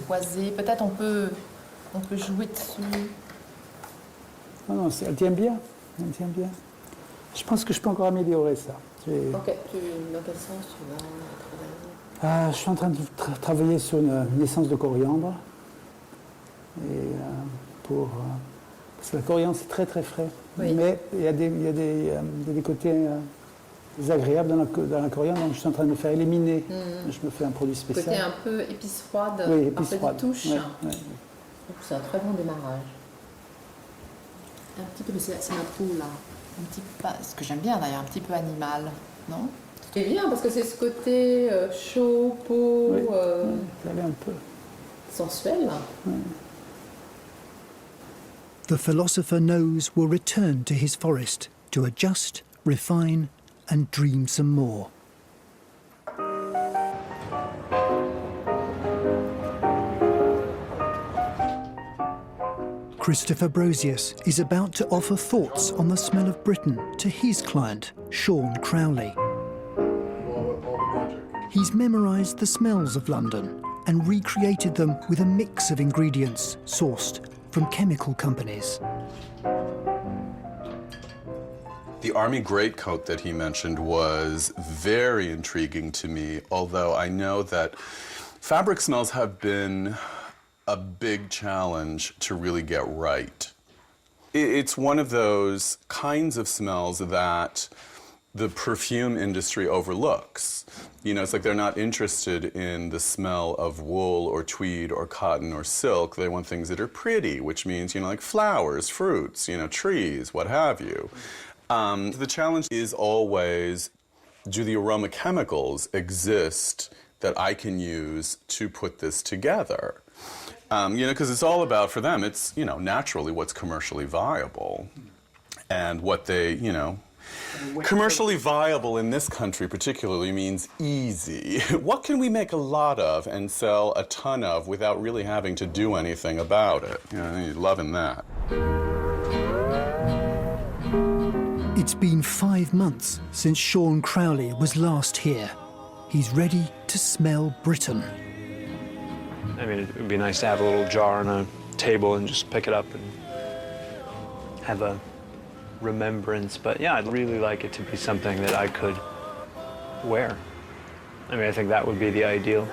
froisé. Peut-être on peut jouer dessus. Non, elle tient bien. Elle tient bien. Je pense que je peux encore améliorer ça. Dans quel sens tu vas travailler? Je suis en train de travailler sur une essence de coriandre. Et parce que la coriandre, c'est très très frais. Oui. Mais il y a des côtés désagréables dans la coriandre, donc je suis en train de me faire éliminer. Je me fais un produit spécial. Côté un peu épice froide, oui, épice un peu froide. de touche. Ouais. C'est un très bon démarrage. Un petit peu, c'est ma peau là. Un petit peu, ce que j'aime bien d'ailleurs, un petit peu animal, non? C'est bien parce que c'est ce côté chaud, peau, Oui, ça allait un peu. sensuel. Oui. The philosopher knows we'll return to his forest to adjust, refine and dream some more. Christopher Brosius is about to offer thoughts on the smell of Britain to his client, Sean Crowley. He's memorised the smells of London and recreated them with a mix of ingredients sourced from chemical companies. The army greatcoat that he mentioned was very intriguing to me, although I know that fabric smells have been a big challenge to really get right. It's one of those kinds of smells that the perfume industry overlooks. You know, it's like they're not interested in the smell of wool or tweed or cotton or silk. They want things that are pretty, which means, you know, like flowers, fruits, you know, trees, what have you. The challenge is always, do the aroma chemicals exist that I can use to put this together? You know, because it's all about, for them, it's, you know, naturally what's commercially viable and what they, you know, commercially viable in this country particularly means easy. What can we make a lot of and sell a ton of without really having to do anything about it? You know, you're loving that. It's been 5 months since Sean Crowley was last here. He's ready to smell Britain. I mean, it would be nice to have a little jar on a table and just pick it up and have a remembrance. But yeah, I'd really like it to be something that I could wear. I mean, I think that would be the ideal.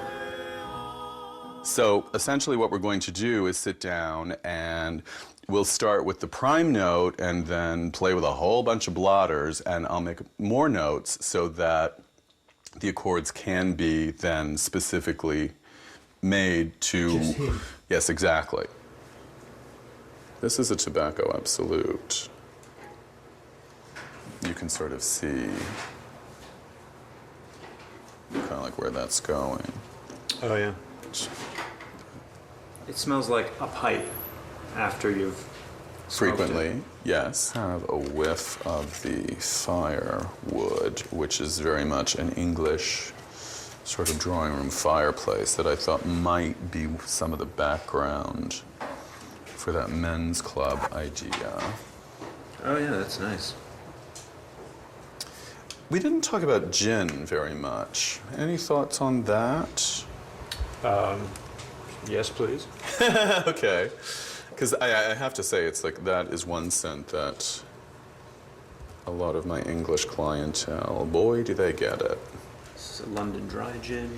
So essentially what we're going to do is sit down and we'll start with the prime note and then play with a whole bunch of blotters, and I'll make more notes so that the accords can be then specifically made to... Just him. Yes, exactly. This is a tobacco absolute. You can sort of see kind of like where that's going. Oh, yeah. It smells like a pipe after you've Frequently, smoked it. yes. Have a whiff of the firewood, which is very much an English sort of drawing room fireplace that I thought might be some of the background for that men's club idea. Oh, yeah, that's nice. We didn't talk about gin very much. Any thoughts on that? Yes, please. Okay. Because I have to say, it's like that is one scent that a lot of my English clientele, boy, do they get it. This is a London dry gin.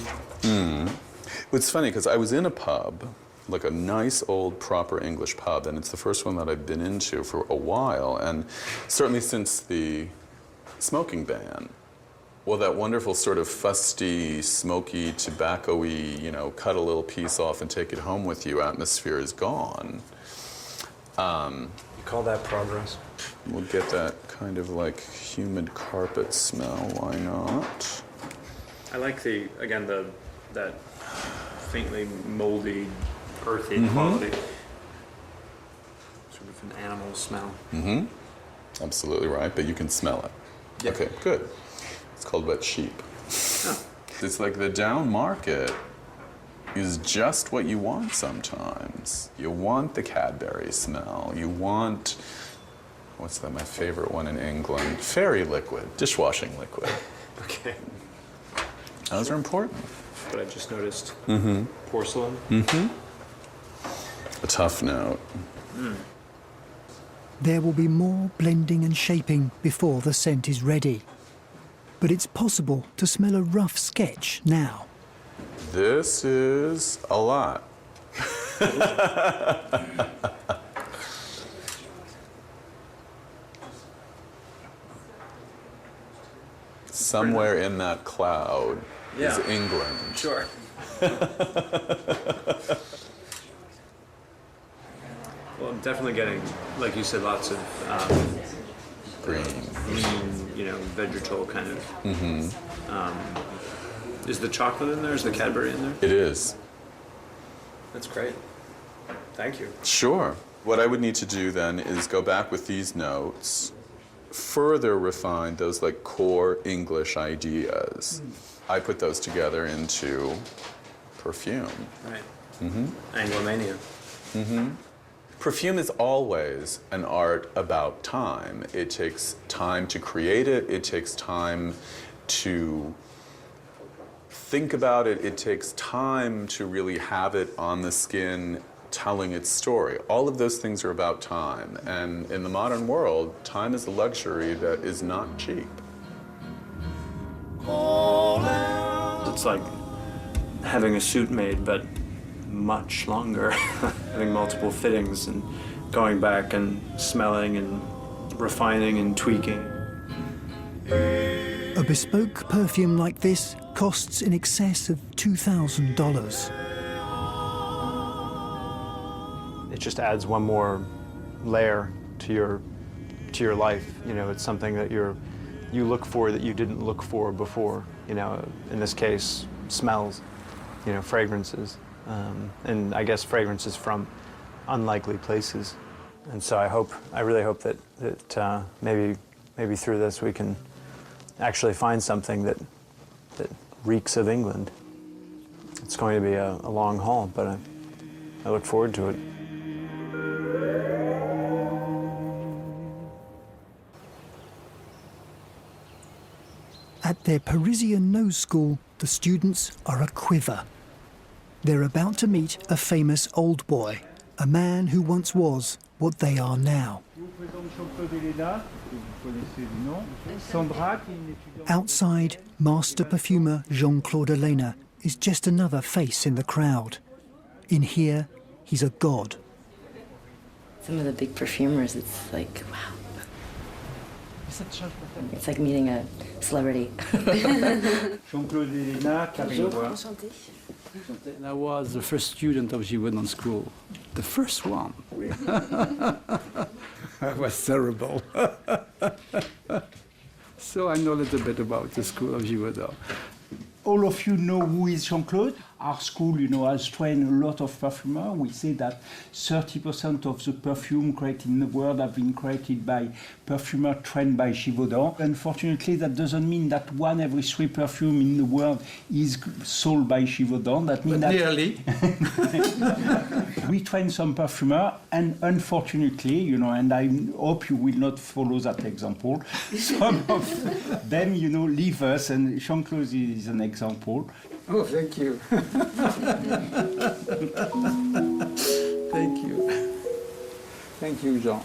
It's funny, because I was in a pub, like a nice old proper English pub, and it's the first one that I've been into for a while, and certainly since the smoking ban. Well, that wonderful sort of fusty, smoky, tobacco-y, you know, cut a little piece off and take it home with you atmosphere is gone. You call that progress? We'll get that kind of like humid carpet smell, why not? I like that faintly moldy, earthy quality. Sort of an animal smell. Absolutely right, but you can smell it. Yeah. Okay, good. It's called wet sheep. Oh. It's like the down market is just what you want sometimes. You want the Cadbury smell. You want, what's that, my favorite one in England? Fairy liquid, dishwashing liquid. Okay. Those are important. But I just noticed porcelain. A tough note. There will be more blending and shaping before the scent is ready. But it's possible to smell a rough sketch now. This is a lot. Somewhere in that cloud is England. Sure. Well, I'm definitely getting, like you said, lots of Green. vegetal kind of. Is the chocolate in there? Is the Cadbury in there? It is. That's great. Thank you. Sure. What I would need to do then is go back with these notes, further refine those like core English ideas. I put those together into Perfume. Right. Anglomania. Perfume is always an art about time. It takes time to create it. It takes time to think about it. It takes time to really have it on the skin telling its story. All of those things are about time. And in the modern world, time is a luxury that is not cheap. It's like having a suit made, but much longer. Having multiple fittings and going back and smelling and refining and tweaking. A bespoke perfume like this costs in excess of $2,000. It just adds one more layer to your life. You know, it's something that you look for that you didn't look for before. You know, in this case, smells, fragrances. And I guess fragrances from unlikely places. And so I really hope that maybe through this we can actually find something that reeks of England. It's going to be a long haul, but I look forward to it. At their Parisian nose school, the students are aquiver. They're about to meet a famous old boy, a man who once was what they are now. Outside, master perfumer Jean-Claude Elena is just another face in the crowd. In here, he's a god. Some of the big perfumers, it's like, wow. It's like meeting a celebrity. Jean-Claude Elena, I was the first student of Givaudan school. The first one. I was terrible. So I know a little bit about the school of Givaudan. All of you know who is Jean-Claude. Our school, has trained a lot of perfumers. We say that 30% of the perfume created in the world have been created by perfumers trained by Givaudan. Unfortunately, that doesn't mean that 1 every 3 perfume in the world is sold by Givaudan. That means that nearly. We train some perfumers, and unfortunately, and I hope you will not follow that example. Some of them, leave us, and Jean-Claude is an example. Oh, thank you. Thank you. Thank you, Jean.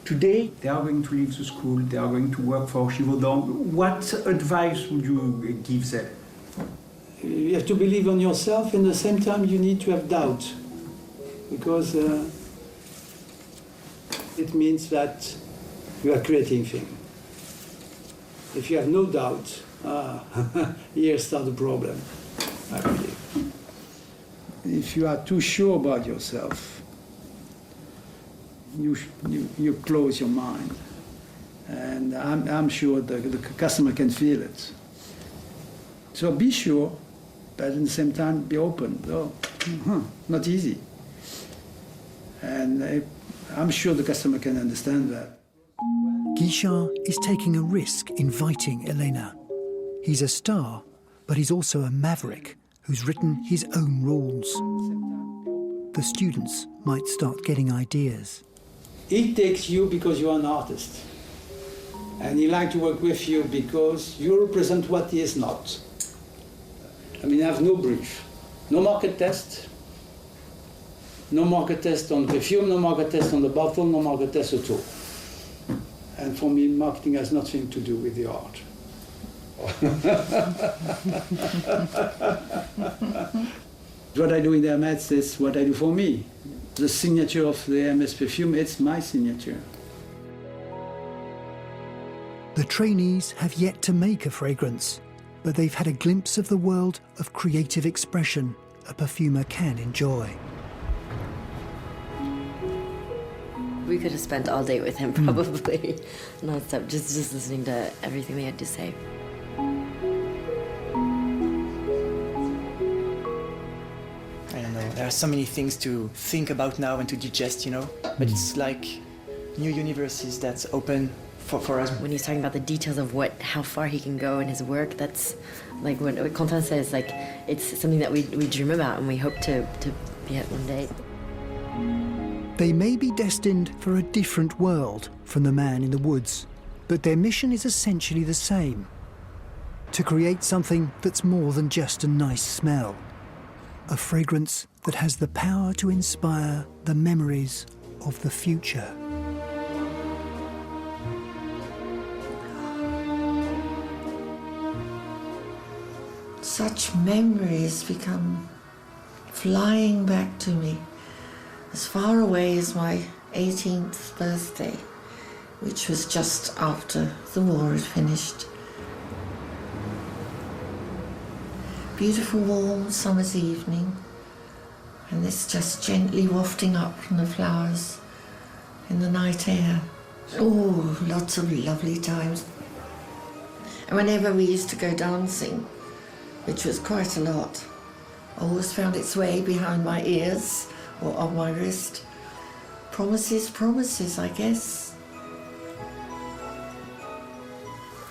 Today, they are going to leave the school, they are going to work for Givaudan. What advice would you give them? You have to believe on yourself, and at the same time you need to have doubt. Because it means that you are creating things. If you have no doubt, here starts the problem. I believe. If you are too sure about yourself, you close your mind, and I'm sure the customer can feel it. So be sure, but at the same time be open. So, not easy, and I'm sure the customer can understand that. Guichard is taking a risk inviting Elena. He's a star, but he's also a maverick who's written his own rules. The students might start getting ideas. He takes you because you're an artist. And he likes to work with you because you represent what he is not. I have no brief, no market test, No market test on perfume, no market test on the bottle, no market test at all. And for me, marketing has nothing to do with the art. What I do in the Hermès is what I do for me. The signature of the Hermès perfume, it's my signature. The trainees have yet to make a fragrance, but they've had a glimpse of the world of creative expression a perfumer can enjoy. We could have spent all day with him, probably, non-stop, just listening to everything they had to say. I don't know, there are so many things to think about now and to digest, you know, but it's like new universes that's open for us. When he's talking about the details of how far he can go in his work, that's like what Quentin says, like it's something that we dream about and we hope to be at one day. They may be destined for a different world from the man in the woods, but their mission is essentially the same: to create something that's more than just a nice smell. A fragrance that has the power to inspire the memories of the future. Such memories become flying back to me, as far away as my 18th birthday, which was just after the war had finished. Beautiful warm summer's evening, and this just gently wafting up from the flowers in the night air. Oh, lots of lovely times. And whenever we used to go dancing, which was quite a lot, always found its way behind my ears or on my wrist. Promises, promises, I guess.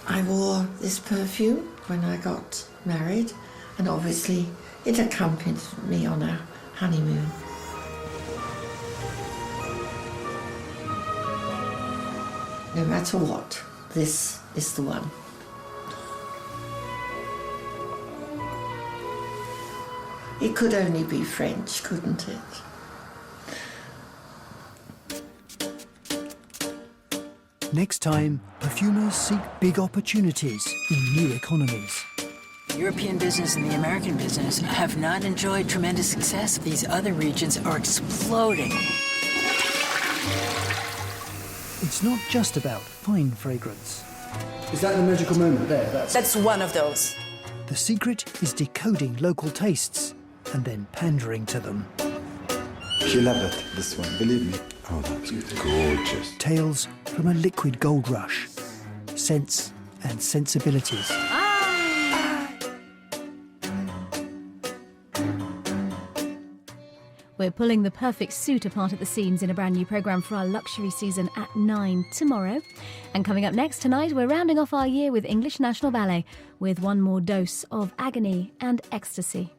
I wore this perfume when I got married, and obviously it accompanied me on our honeymoon. No matter what, this is the one. It could only be French, couldn't it? Next time, perfumers seek big opportunities in new economies. The European business and the American business have not enjoyed tremendous success. These other regions are exploding. It's not just about fine fragrance. Is that the magical moment there? That's one of those. The secret is decoding local tastes and then pandering to them. She loved it, this one, believe me. Oh, that's gorgeous. Tales from a liquid gold rush. Scents and sensibilities. We're pulling the perfect suit apart at the seams in a brand new programme for our luxury season at 9 tomorrow. And coming up next tonight, we're rounding off our year with English National Ballet with one more dose of agony and ecstasy.